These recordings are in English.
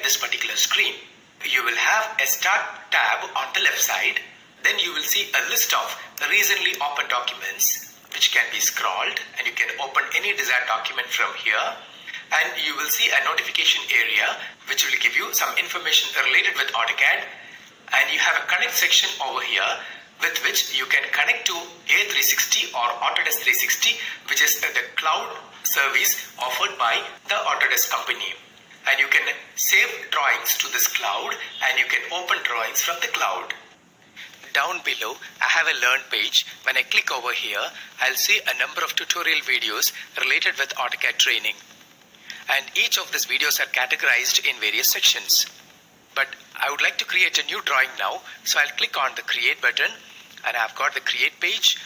this particular screen. You will have a Start tab on the left side. Then you will see a list of recently opened documents which can be scrolled, and you can open any desired document from here. And you will see a notification area which will give you some information related with AutoCAD. And you have a connect section over here with which you can connect to A360 or Autodesk 360, which is the cloud service offered by the Autodesk company. And you can save drawings to this cloud, and you can open drawings from the cloud. Down below, I have a Learn page. When I click over here, I'll see a number of tutorial videos related with AutoCAD training. And each of these videos are categorized in various sections. But I would like to create a new drawing now, so I'll click on the Create button, and I've got the Create page.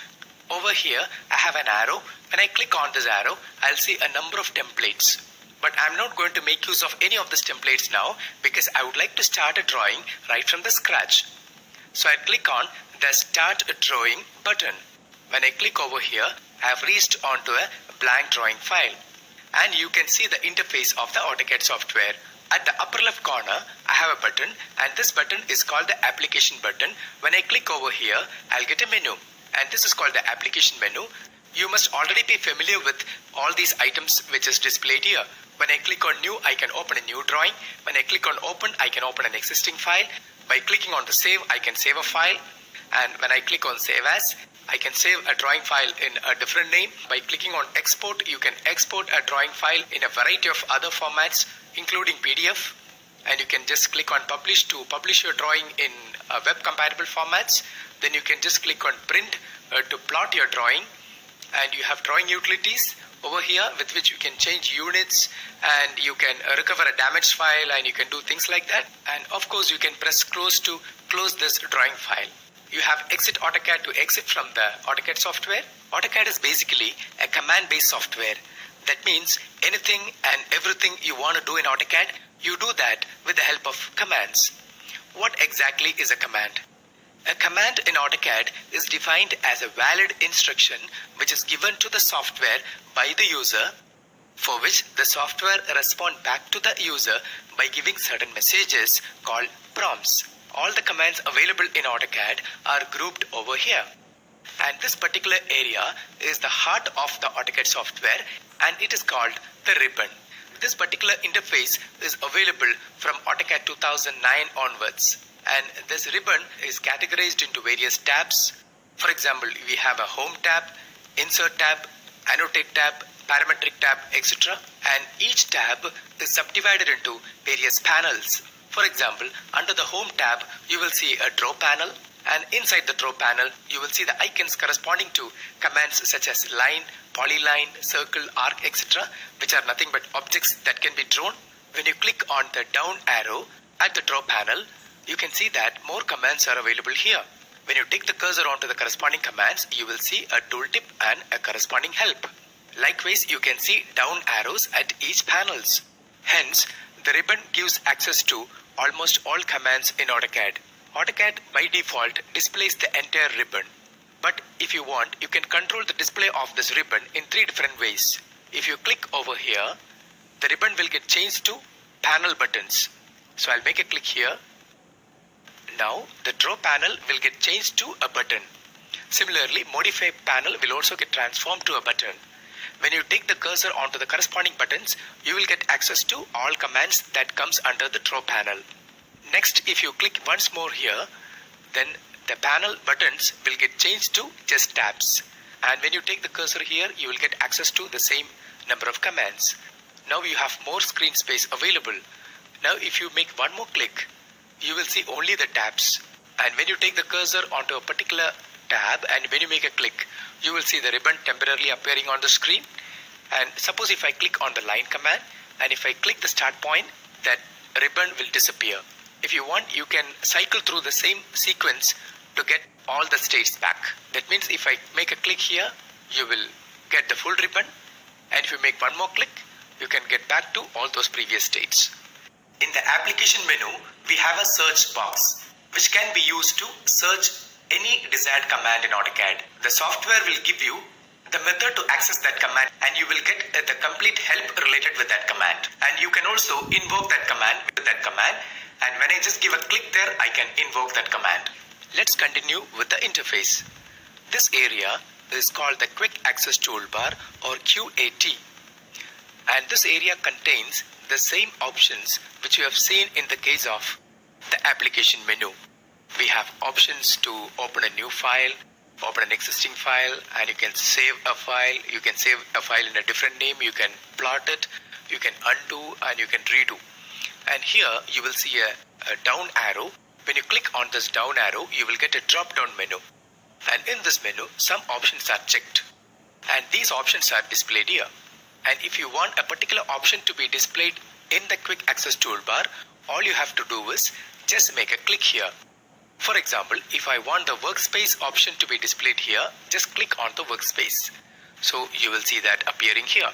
Over here, I have an arrow. When I click on this arrow, I'll see a number of templates. But I'm not going to make use of any of these templates now, because I would like to start a drawing right from the scratch. So I'll click on the Start Drawing button. When I click over here, I have reached onto a blank drawing file. And you can see the interface of the AutoCAD software. At the upper left corner, I have a button, and this button is called the Application button. When I click over here, I'll get a menu, and this is called the Application menu. You must already be familiar with all these items which is displayed here. When I click on New, I can open a new drawing. When I click on Open, I can open an existing file. By clicking on the Save, I can save a file. And when I click on Save As, I can save a drawing file in a different name. By clicking on Export, you can export a drawing file in a variety of other formats, including PDF. And you can just click on Publish to publish your drawing in web compatible formats. Then you can just click on Print to plot your drawing. And you have drawing utilities over here with which you can change units, and you can recover a damaged file, and you can do things like that. And of course, you can press close to close this drawing file. You have Exit AutoCAD to exit from the AutoCAD software. AutoCAD is basically a command-based software. That means anything and everything you want to do in AutoCAD, you do that with the help of commands. What exactly is a command? A command in AutoCAD is defined as a valid instruction which is given to the software by the user, for which the software responds back to the user by giving certain messages called prompts. All the commands available in AutoCAD are grouped over here. And this particular area is the heart of the AutoCAD software, and it is called the ribbon. This particular interface is available from AutoCAD 2009 onwards. And this ribbon is categorized into various tabs. For example, we have a Home tab, Insert tab, Annotate tab, Parametric tab, etc. And each tab is subdivided into various panels. For example, under the Home tab, you will see a Draw panel. And inside the Draw panel, you will see the icons corresponding to commands such as line, polyline, circle, arc, etc. which are nothing but objects that can be drawn. When you click on the down arrow at the Draw panel, you can see that more commands are available here. When you take the cursor onto the corresponding commands, you will see a tooltip and a corresponding help. Likewise, you can see down arrows at each panels. Hence, the ribbon gives access to almost all commands in AutoCAD. AutoCAD by default displays the entire ribbon. But if you want, you can control the display of this ribbon in 3 different ways. If you click over here, the ribbon will get changed to panel buttons. So I'll make a click here. Now the Draw panel will get changed to a button. Similarly, Modify panel will also get transformed to a button. When you take the cursor onto the corresponding buttons, you will get access to all commands that comes under the Draw panel. Next, if you click once more here, then the panel buttons will get changed to just tabs. And when you take the cursor here, you will get access to the same number of commands. Now you have more screen space available. Now if you make one more click, you will see only the tabs. And when you take the cursor onto a particular tab and when you make a click, you will see the ribbon temporarily appearing on the screen. And suppose if I click on the line command and if I click the start point, that ribbon will disappear. If you want, you can cycle through the same sequence to get all the states back. That means if I make a click here, you will get the full ribbon. And if you make one more click, you can get back to all those previous states. In the application menu, we have a search box, which can be used to search any desired command in AutoCAD. The software will give you the method to access that command, and you will get the complete help related with that command. And you can also invoke that command with that command, and when I just give a click there, I can invoke that command. Let's continue with the interface. This area is called the Quick Access Toolbar or QAT, and this area contains the same options which you have seen in the case of the application menu. We have options to open a new file, open an existing file, and you can save a file. You can save a file in a different name, you can plot it, you can undo, and you can redo. And here you will see a down arrow. When you click on this down arrow, you will get a drop down menu, and in this menu some options are checked, and these options are displayed here. And if you want a particular option to be displayed in the Quick Access Toolbar, all you have to do is just make a click here. For example, if I want the workspace option to be displayed here, just click on the workspace. So you will see that appearing here.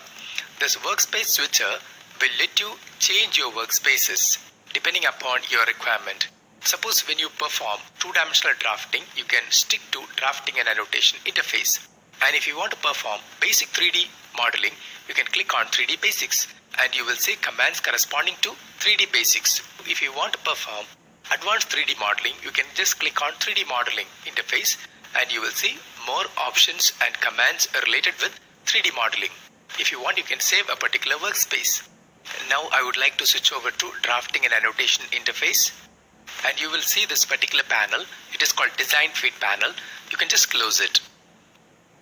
This workspace switcher will let you change your workspaces depending upon your requirement. Suppose when you perform two-dimensional drafting, you can stick to drafting and annotation interface. And if you want to perform basic 3D modeling, you can click on 3D basics, and you will see commands corresponding to 3D basics. If you want to perform advanced 3D modeling, you can just click on 3D modeling interface, and you will see more options and commands related with 3D modeling. If you want, you can save a particular workspace. Now I would like to switch over to drafting and annotation interface, and you will see this particular panel. It is called Design Feed panel. You can just close it.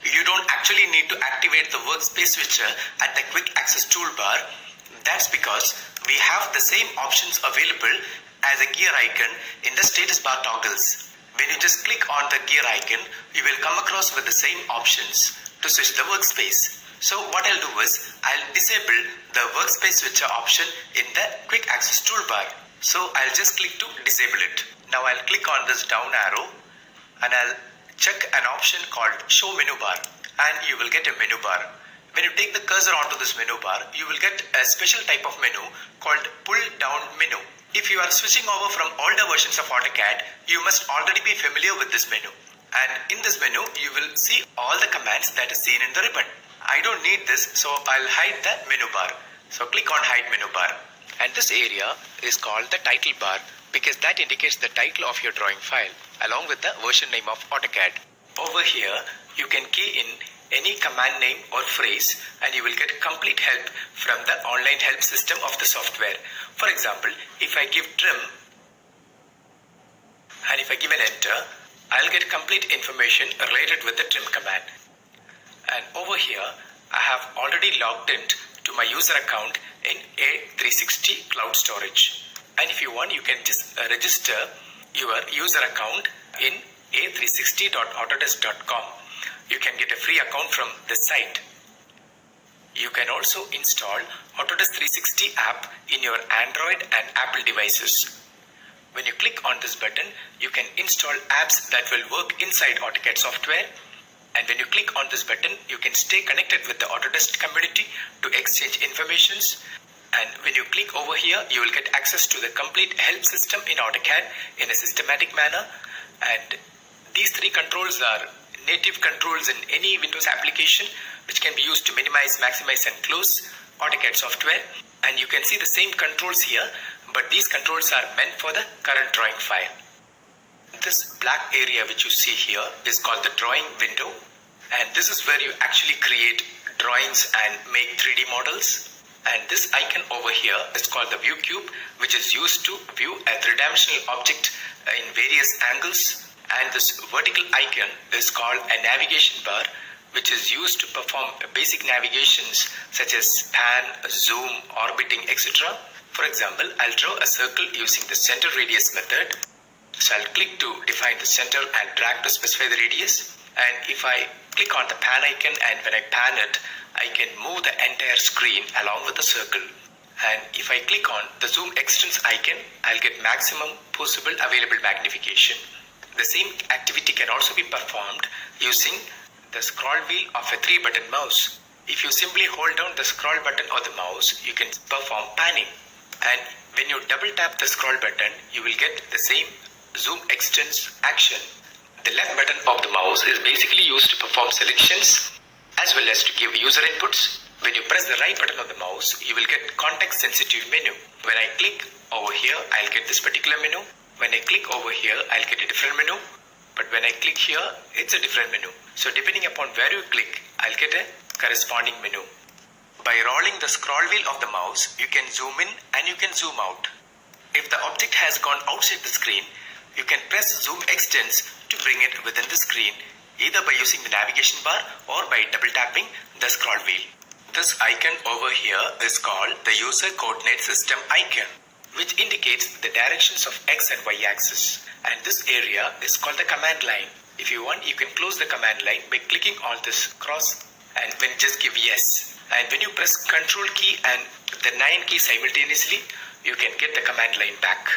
You don't actually need to activate the workspace switcher at the Quick Access Toolbar. That's because we have the same options available as a gear icon in the status bar toggles. When you just click on the gear icon, you will come across with the same options to switch the workspace. So what I'll do is, I'll disable the workspace switcher option in the Quick Access Toolbar. So I'll just click to disable it. Now I'll click on this down arrow, and I'll check an option called Show Menu Bar, and you will get a menu bar. When you take the cursor onto this menu bar, you will get a special type of menu called Pull Down Menu. If you are switching over from older versions of AutoCAD, you must already be familiar with this menu. And in this menu, you will see all the commands that is seen in the ribbon. I don't need this, so I'll hide the menu bar. So click on Hide Menu Bar. And this area is called the title bar, because that indicates the title of your drawing file along with the version name of AutoCAD. Over here, you can key in any command name or phrase, and you will get complete help from the online help system of the software. For example, if I give trim, and if I give an enter, I'll get complete information related with the trim command. And over here, I have already logged in to my user account in A360 Cloud Storage. And if you want, you can just register your user account in a360.autodesk.com. You can get a free account from this site. You can also install Autodesk 360 app in your Android and Apple devices. When you click on this button, you can install apps that will work inside AutoCAD software. And when you click on this button, you can stay connected with the Autodesk community to exchange informations. And when you click over here, you will get access to the complete help system in AutoCAD in a systematic manner. And these three controls are native controls in any Windows application, which can be used to minimize, maximize, and close AutoCAD software. And you can see the same controls here, but these controls are meant for the current drawing file. This black area which you see here is called the drawing window, and this is where you actually create drawings and make 3D models. And this icon over here is called the view cube, which is used to view a three-dimensional object in various angles. And this vertical icon is called a navigation bar, which is used to perform basic navigations such as pan, zoom, orbiting, etc. For example, I'll draw a circle using the center radius method. So I'll click to define the center and drag to specify the radius. And if I click on the pan icon, and when I pan it, I can move the entire screen along with the circle. And if I click on the zoom extents icon, I'll get maximum possible available magnification. The same activity can also be performed using the scroll wheel of a 3-button mouse. If you simply hold down the scroll button of the mouse, you can perform panning. And when you double tap the scroll button, you will get the same zoom extents action. The left button of the mouse is basically used to perform selections, as well as to give user inputs. When you press the right button on the mouse, you will get context sensitive menu. When I click over here, I'll get this particular menu. When I click over here, I'll get a different menu. But when I click here, it's a different menu. So depending upon where you click, I'll get a corresponding menu. By rolling the scroll wheel of the mouse, you can zoom in and you can zoom out. If the object has gone outside the screen, you can press zoom extents to bring it within the screen, either by using the navigation bar or by double tapping the scroll wheel. This icon over here is called the user coordinate system icon, which indicates the directions of X and Y axis. And this area is called the command line. If you want, you can close the command line by clicking on this cross and then just give yes. And when you press Control key and the 9 key simultaneously, you can get the command line back.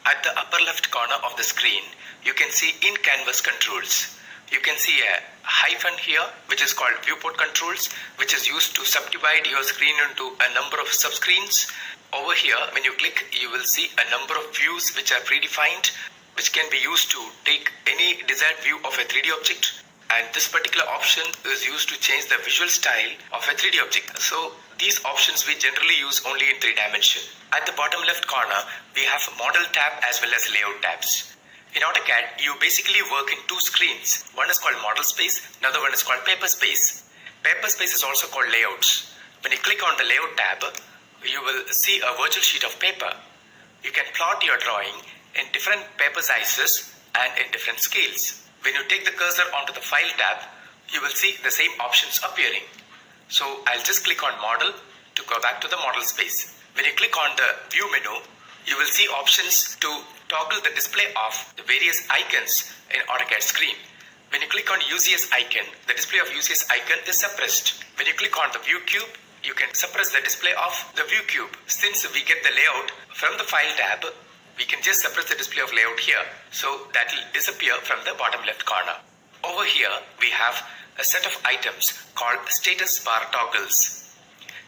At the upper left corner of the screen, you can see in canvas controls. You can see a hyphen here, which is called viewport controls, which is used to subdivide your screen into a number of subscreens. Over here, when you click, you will see a number of views which are predefined, which can be used to take any desired view of a 3D object. And this particular option is used to change the visual style of a 3D object. So these options we generally use only in 3 dimension. At the bottom left corner, we have model tab as well as layout tabs. In AutoCAD, you basically work in 2 screens. One is called model space, another one is called paper space. Paper space is also called layouts. When you click on the layout tab, you will see a virtual sheet of paper. You can plot your drawing in different paper sizes and in different scales. When you take the cursor onto the file tab, you will see the same options appearing. So I'll just click on model to go back to the model space. When you click on the view menu, you will see options to toggle the display of the various icons in AutoCAD screen. When you click on UCS icon, the display of UCS icon is suppressed. When you click on the view cube, you can suppress the display of the view cube. Since we get the layout from the file tab, we can just suppress the display of layout here. So that will disappear from the bottom left corner. Over here, we have a set of items called status bar toggles.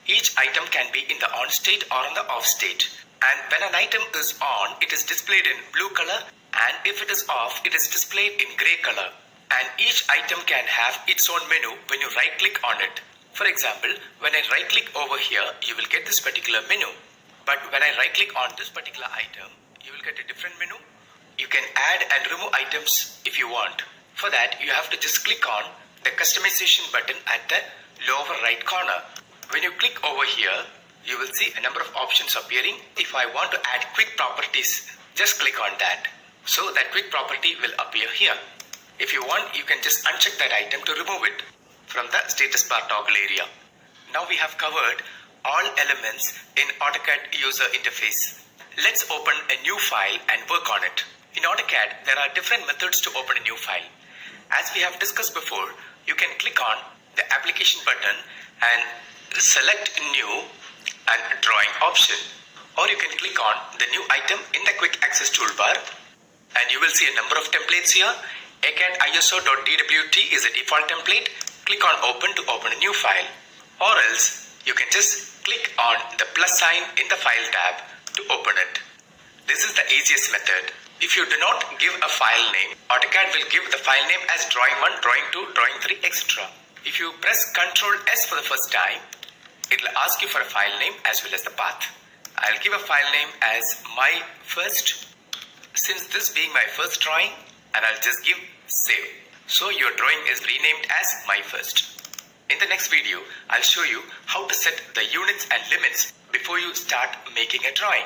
Each item can be in the on state or in the off state. And when an item is on, it is displayed in blue color, and if it is off, it is displayed in gray color. And each item can have its own menu when you right click on it. For example, when I right click over here, you will get this particular menu. But when I right click on this particular item, you will get a different menu. You can add and remove items if you want. For that, you have to just click on the customization button at the lower right corner. When you click over here, you will see a number of options appearing. If I want to add quick properties, just click on that. So that quick property will appear here. If you want, you can just uncheck that item to remove it from the status bar toggle area. Now we have covered all elements in AutoCAD user interface. Let's open a new file and work on it. In AutoCAD, there are different methods to open a new file. As we have discussed before, you can click on the application button and select new and drawing option, or you can click on the new item in the quick access toolbar and you will see a number of templates here. ACAD ISO.dwt is a default template. Click on open to open a new file, or else you can just click on the plus sign in the file tab to open it. This is the easiest method. If you do not give a file name, AutoCAD will give the file name as drawing 1, drawing 2, drawing 3, etc. If you press Ctrl S for the first time, it will ask you for a file name as well as the path. I'll give a file name as my first, since this being my first drawing, and I'll just give save. So your drawing is renamed as my first. In the next video, I'll show you how to set the units and limits before you start making a drawing.